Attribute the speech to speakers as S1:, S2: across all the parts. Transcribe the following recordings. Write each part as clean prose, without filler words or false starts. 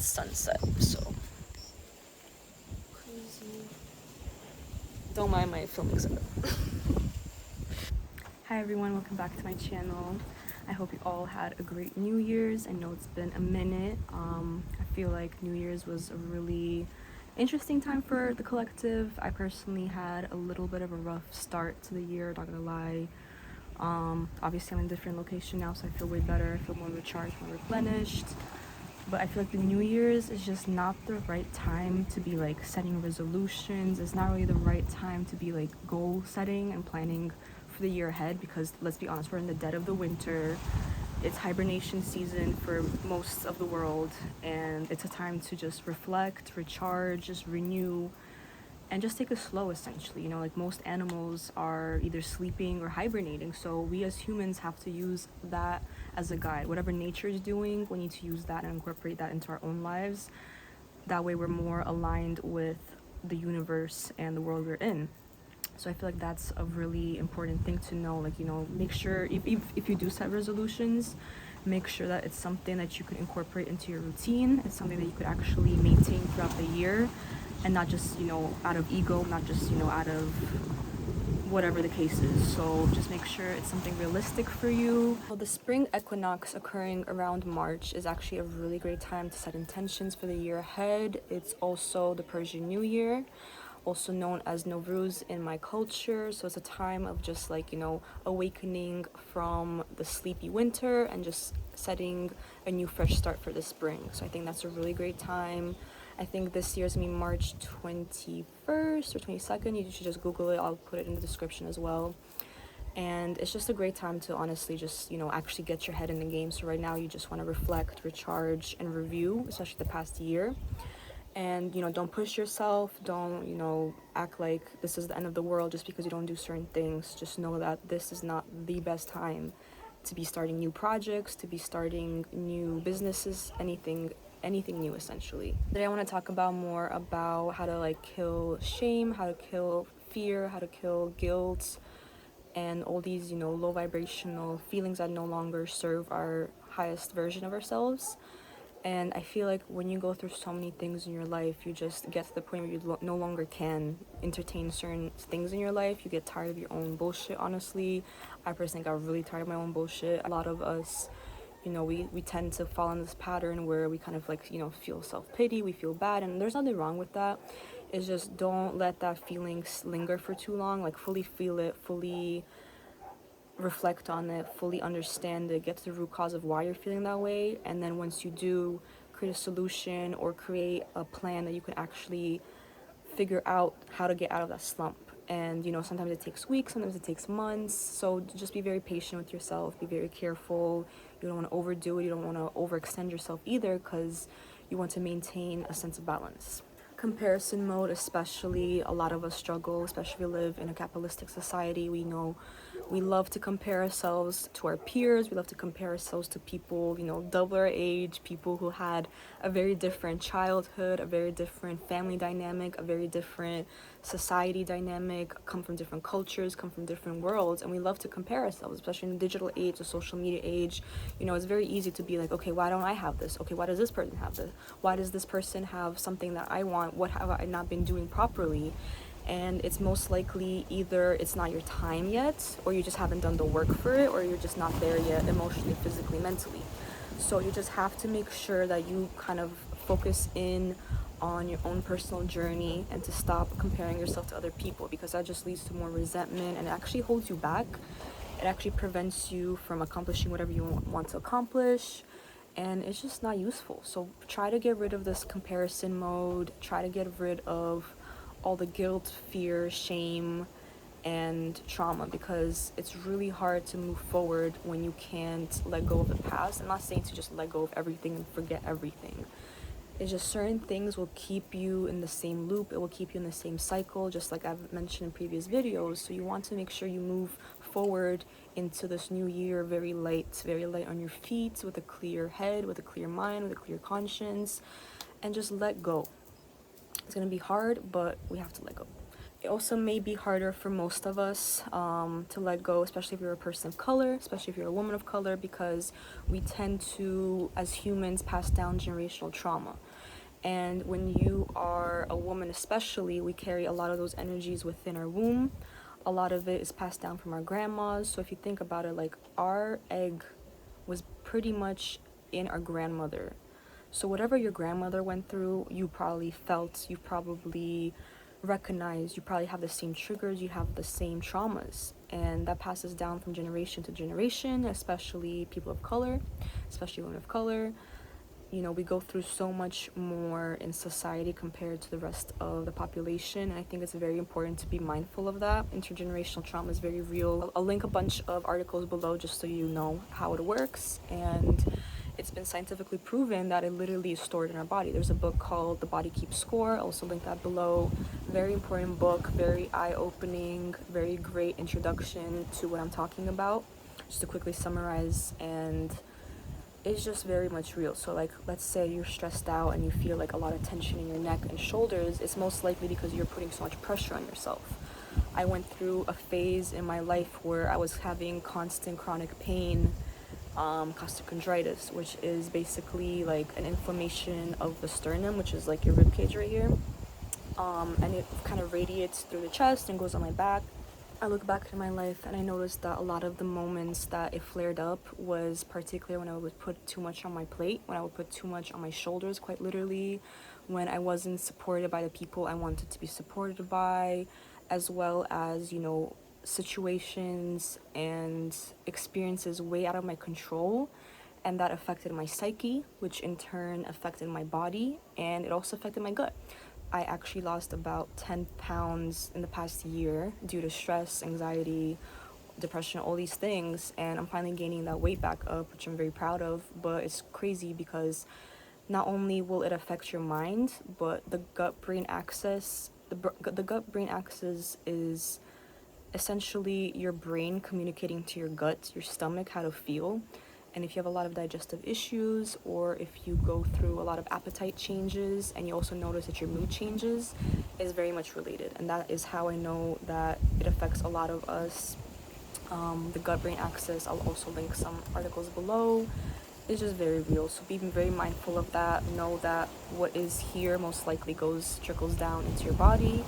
S1: sunset, so crazy. Don't mind my filming setup. Hi everyone, welcome back to my channel. I hope you all had a great New Year's. I know it's been a minute. I feel like New Year's was a really interesting time for the collective. I personally had a little bit of a rough start to the year, not gonna lie. Obviously I'm in a different location now, so I feel way better. I feel more recharged, more replenished. But I feel like the New Year's is just not the right time to be like setting resolutions. It's not really the right time to be like goal setting and planning for the year ahead, because let's be honest, we're in the dead of the winter. It's hibernation season for most of the world, and it's a time to just reflect, recharge, just renew, and just take it slow, essentially. You know, like most animals are either sleeping or hibernating, so we as humans have to use that as a guide. Whatever nature is doing, we need to use that and incorporate that into our own lives. That way we're more aligned with the universe and the world we're in. So I feel like that's a really important thing to know. Like, you know, make sure if you do set resolutions, make sure that it's something that you could incorporate into your routine. It's something that you could actually maintain throughout the year, and not just, you know, out of ego, not just, you know, out of whatever the case is. So just make sure it's something realistic for you. Well, the spring equinox occurring around March is actually a really great time to set intentions for the year ahead. It's also the Persian New Year, also known as Novruz in my culture. So it's a time of just like, you know, awakening from the sleepy winter and just setting a new fresh start for the spring. So I think that's a really great time. I think this year's gonna be March 21st or 22nd. You should just Google it. I'll put it in the description as well. And it's just a great time to honestly just, you know, actually get your head in the game. So right now you just want to reflect, recharge, and review, especially the past year. And, you know, don't push yourself. Don't, you know, act like this is the end of the world just because you don't do certain things. Just know that this is not the best time to be starting new projects, to be starting new businesses, anything new, essentially. Today I want to talk about more about how to like kill shame, how to kill fear, how to kill guilt, and all these, you know, low vibrational feelings that no longer serve our highest version of ourselves. And I feel like when you go through so many things in your life, you just get to the point where you no longer can entertain certain things in your life. You get tired of your own bullshit, honestly. I personally got really tired of my own bullshit. A lot of us, you know, we tend to fall in this pattern where we kind of like, you know, feel self-pity, we feel bad, and there's nothing wrong with that. It's just don't let that feeling linger for too long. Like, fully feel it, fully reflect on it, fully understand it, get to the root cause of why you're feeling that way. And then once you do, create a solution or create a plan that you can actually figure out how to get out of that slump. And, you know, sometimes it takes weeks, sometimes it takes months. So just be very patient with yourself, be very careful. You don't want to overdo it, you don't want to overextend yourself either, because you want to maintain a sense of balance. Comparison mode, especially, a lot of us struggle, especially if we live in a capitalistic society. We know we love to compare ourselves to our peers. We love to compare ourselves to people, you know, double our age, people who had a very different childhood, a very different family dynamic, a very different society dynamic, come from different cultures, come from different worlds. And we love to compare ourselves, especially in the digital age, the social media age. You know, it's very easy to be like, okay, why don't I have this? Okay, why does this person have this? Why does this person have something that I want? What have I not been doing properly? And it's most likely either it's not your time yet, or you just haven't done the work for it, or you're just not there yet emotionally, physically, mentally. So you just have to make sure that you kind of focus in on your own personal journey and to stop comparing yourself to other people, because that just leads to more resentment and it actually holds you back. It actually prevents you from accomplishing whatever you want to accomplish, and it's just not useful. So try to get rid of this comparison mode, try to get rid of all the guilt, fear, shame, and trauma, because it's really hard to move forward when you can't let go of the past. I'm not saying to just let go of everything and forget everything. It's just certain things will keep you in the same loop. It will keep you in the same cycle, just like I've mentioned in previous videos. So you want to make sure you move forward into this new year very light on your feet, with a clear head, with a clear mind, with a clear conscience, and just let go. It's gonna be hard, but we have to let go. It also may be harder for most of us to let go, especially if you're a person of color, especially if you're a woman of color, because we tend to, as humans, pass down generational trauma. And when you are a woman especially, we carry a lot of those energies within our womb. A lot of it is passed down from our grandmas. So if you think about it, like, our egg was pretty much in our grandmother. So whatever your grandmother went through, you probably felt, you probably recognized, you probably have the same triggers, you have the same traumas. And that passes down from generation to generation, especially people of color, especially women of color. You know, we go through so much more in society compared to the rest of the population, and I think it's very important to be mindful of that. Intergenerational trauma is very real. I'll link a bunch of articles below just so you know how it works, and it's been scientifically proven that it literally is stored in our body. There's a book called The Body Keeps Score. I'll also link that below. Very important book, very eye-opening, very great introduction to what I'm talking about. Just to quickly summarize, and it's just very much real. So like, let's say you're stressed out and you feel like a lot of tension in your neck and shoulders. It's most likely because you're putting so much pressure on yourself. I went through a phase in my life where I was having constant chronic pain, costochondritis, which is basically like an inflammation of the sternum, which is like your rib cage right here, and it kind of radiates through the chest and goes on my back. I look back in my life and I noticed that a lot of the moments that it flared up was particularly when I would put too much on my plate, when I would put too much on my shoulders, quite literally, when I wasn't supported by the people I wanted to be supported by, as well as, you know, situations and experiences way out of my control. And that affected my psyche, which in turn affected my body, and it also affected my gut. I actually lost about 10 pounds in the past year due to stress, anxiety, depression, all these things, and I'm finally gaining that weight back up, which I'm very proud of. But it's crazy because not only will it affect your mind, but the gut-brain axis, the gut-brain axis is essentially your brain communicating to your gut, your stomach, how to feel. And if you have a lot of digestive issues, or if you go through a lot of appetite changes, and you also notice that your mood changes, is very much related. And that is how I know that it affects a lot of us. The gut-brain axis, I'll also link some articles below, is just very real. So be very mindful of that. Know that what is here most likely trickles down into your body,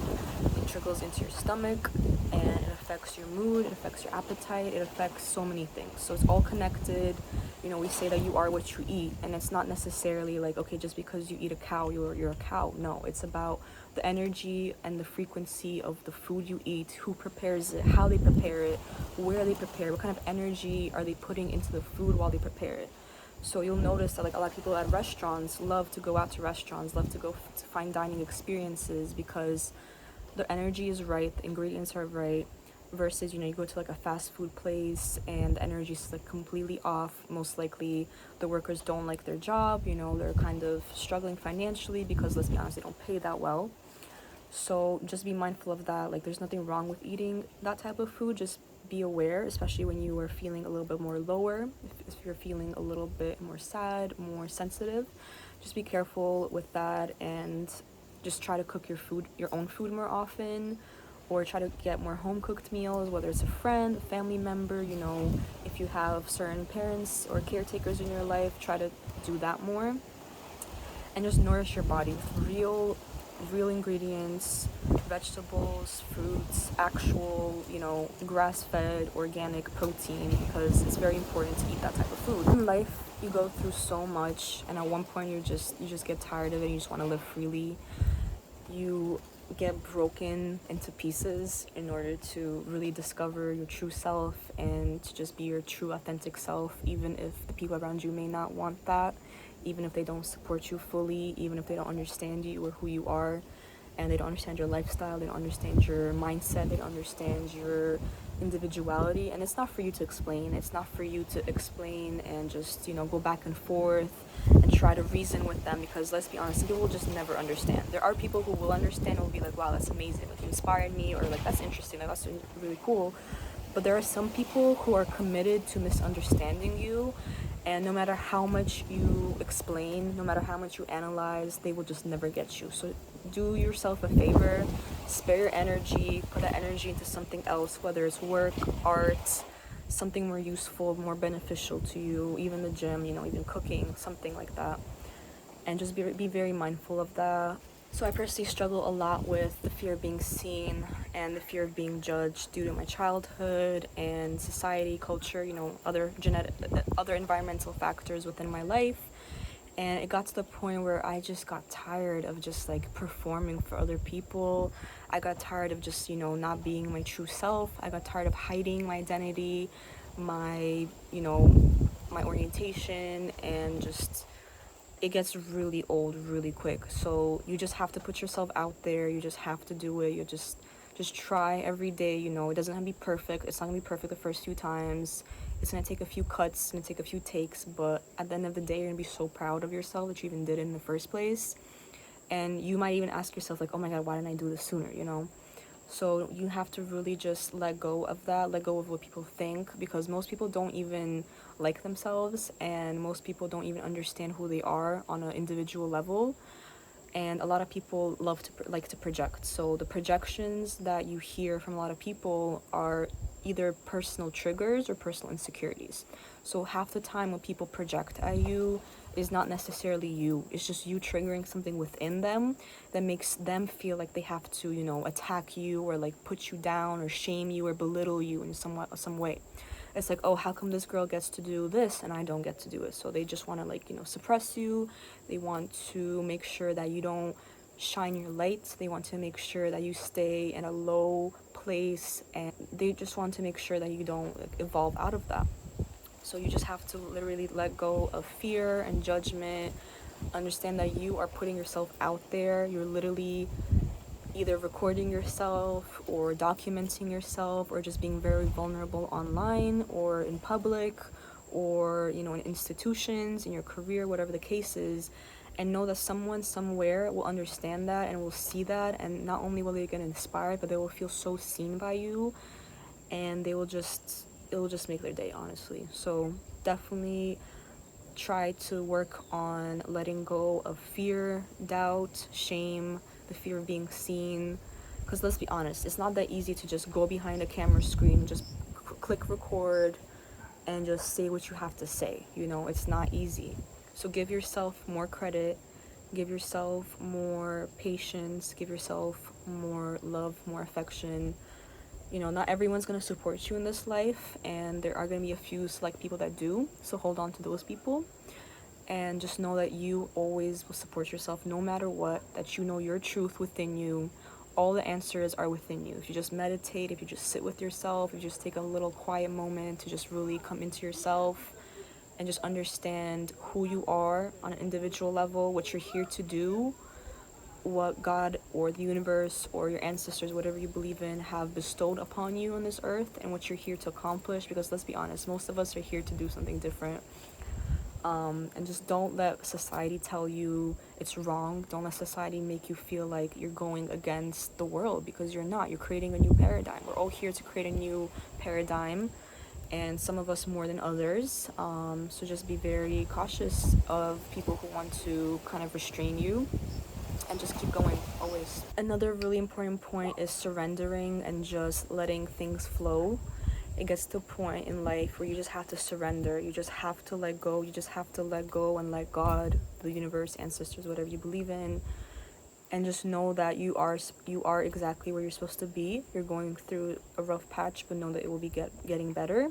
S1: it trickles into your stomach, and it affects your mood, it affects your appetite, it affects so many things. So it's all connected. You know, we say that you are what you eat, and it's not necessarily like, okay, just because you eat a cow, you're a cow. No, it's about the energy and the frequency of the food you eat, who prepares it, how they prepare it, where they prepare it, what kind of energy are they putting into the food while they prepare it. So you'll notice that like a lot of people at restaurants love to go out to restaurants, love to go to fine dining experiences, because the energy is right, the ingredients are right, versus, you know, you go to like a fast food place and the energy is like completely off. Most likely the workers don't like their job, you know, they're kind of struggling financially because, let's be honest, they don't pay that well. So just be mindful of that. Like, there's nothing wrong with eating that type of food. Just be aware, especially when you are feeling a little bit more lower, if you're feeling a little bit more sad, more sensitive. Just be careful with that, and just try to cook your own food more often, or try to get more home cooked meals, whether it's a friend, a family member. You know, if you have certain parents or caretakers in your life, try to do that more. And just nourish your body with real ingredients, vegetables, fruits, actual, you know, grass-fed, organic protein, because it's very important to eat that type of food. In life, you go through so much, and at one point you just get tired of it, you just want to live freely. You get broken into pieces in order to really discover your true self and to just be your true authentic self, even if the people around you may not want that, even if they don't support you fully, even if they don't understand you or who you are, and they don't understand your lifestyle, they don't understand your mindset, they don't understand your individuality. And it's not for you to explain. It's not for you to explain and just, you know, go back and forth and try to reason with them, because let's be honest, people will just never understand. There are people who will understand and will be like, wow, that's amazing, like, you inspired me, or like, that's interesting, like, that's really cool. But there are some people who are committed to misunderstanding you, And no matter how much you explain, no matter how much you analyze, they will just never get you. So do yourself a favor, spare your energy, put that energy into something else, whether it's work, art, something more useful, more beneficial to you, even the gym, even cooking, something like that. And just be very mindful of that. So I personally struggle a lot with the fear of being seen and the fear of being judged due to my childhood and society, culture, other environmental factors within my life. And it got to the point where I just got tired of just like performing for other people. I got tired of just, not being my true self. I got tired of hiding my identity, my orientation, and just it gets really old really quick. So you just have to put yourself out there. You just have to do it. You just try every day. It doesn't have to be perfect. It's not gonna be perfect the first few times. It's gonna take a few cuts, it's gonna take a few takes, but at the end of the day, you're gonna be so proud of yourself that you even did it in the first place. And you might even ask yourself like, oh my god, why didn't I do this sooner? So you have to really just let go of that, let go of what people think, because most people don't even like themselves, and most people don't even understand who they are on an individual level. And a lot of people like to project. So the projections that you hear from a lot of people are either personal triggers or personal insecurities. So half the time when people project at you is not necessarily you. It's just you triggering something within them that makes them feel like they have to, attack you or like put you down or shame you or belittle you in some way. It's like, oh, how come this girl gets to do this and I don't get to do it? So they just want to suppress you. They want to make sure that you don't shine your light. They want to make sure that you stay in a low place, and they just want to make sure that you don't evolve out of that. So you just have to literally let go of fear and judgment. Understand that you are putting yourself out there. You're literally either recording yourself or documenting yourself or just being very vulnerable online or in public or in institutions, in your career, whatever the case is. And know that someone somewhere will understand that and will see that, and not only will they get inspired, but they will feel so seen by you, and it will just make their day, honestly. So definitely try to work on letting go of fear, doubt, shame, the fear of being seen. Because let's be honest, it's not that easy to just go behind a camera screen, just click record, and just say what you have to say. It's not easy. So give yourself more credit, give yourself more patience, give yourself more love, more affection. Not everyone's going to support you in this life, and there are going to be a few select people that do. So hold on to those people. And just know that you always will support yourself no matter what, that you know your truth within you. All the answers are within you. If you just meditate, if you just sit with yourself, if you just take a little quiet moment to just really come into yourself and just understand who you are on an individual level, what you're here to do, what God or the universe or your ancestors, whatever you believe in, have bestowed upon you on this earth, and what you're here to accomplish. Because let's be honest, most of us are here to do something different. And just don't let society tell you it's wrong. Don't let society make you feel like you're going against the world, because you're not. You're creating a new paradigm. We're all here to create a new paradigm, and some of us more than others. So just be very cautious of people who want to kind of restrain you, and just keep going always. Another really important point is surrendering and just letting things flow. It gets to a point in life where you just have to surrender. You just have to let go. You just have to let go and let God, the universe, ancestors, whatever you believe in, and just know that you are exactly where you're supposed to be. You're going through a rough patch, but know that it will be getting better.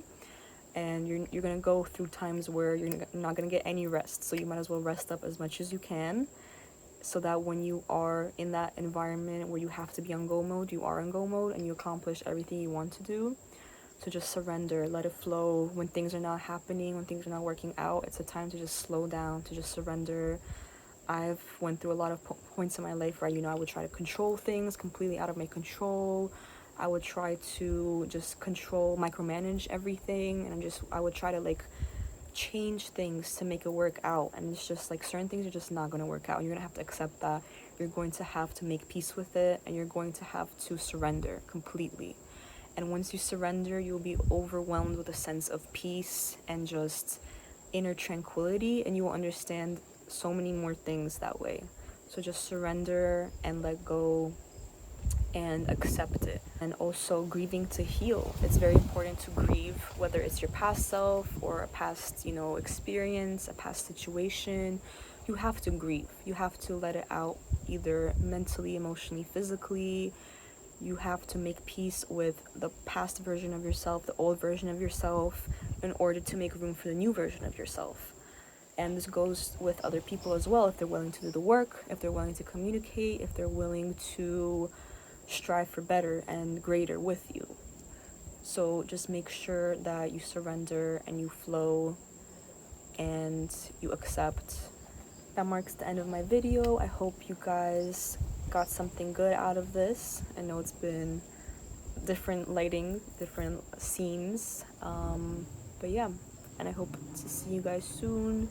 S1: And you're gonna go through times where you're not gonna get any rest. So you might as well rest up as much as you can, so that when you are in that environment where you have to be on go mode, you are on go mode and you accomplish everything you want to do. So just surrender, let it flow. When things are not happening, when things are not working out, it's a time to just slow down, to just surrender. I've went through a lot of points in my life where, I would try to control things completely out of my control. I would try to just micromanage everything, and I would try to change things to make it work out. And it's just certain things are just not going to work out. You're going to have to accept that. You're going to have to make peace with it, and you're going to have to surrender completely. And once you surrender, you'll be overwhelmed with a sense of peace and just inner tranquility, and you will understand so many more things that way. So just surrender and let go and accept it. And also grieving to heal. It's very important to grieve, whether it's your past self or a past, experience, a past situation. You have to grieve. You have to let it out, either mentally, emotionally, physically. You have to make peace with the past version of yourself, the old version of yourself, in order to make room for the new version of yourself. And this goes with other people as well, if they're willing to do the work, if they're willing to communicate, if they're willing to strive for better and greater with you. So just make sure that you surrender and you flow and you accept. That marks the end of my video. I hope you guys got something good out of this. I know it's been different lighting, different scenes, but yeah, and I hope to see you guys soon.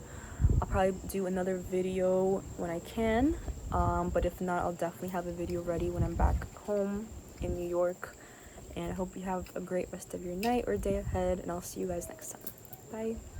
S1: I'll probably do another video when I can, but if not, I'll definitely have a video ready when I'm back home in New York. And I hope you have a great rest of your night or day ahead, and I'll see you guys next time. Bye.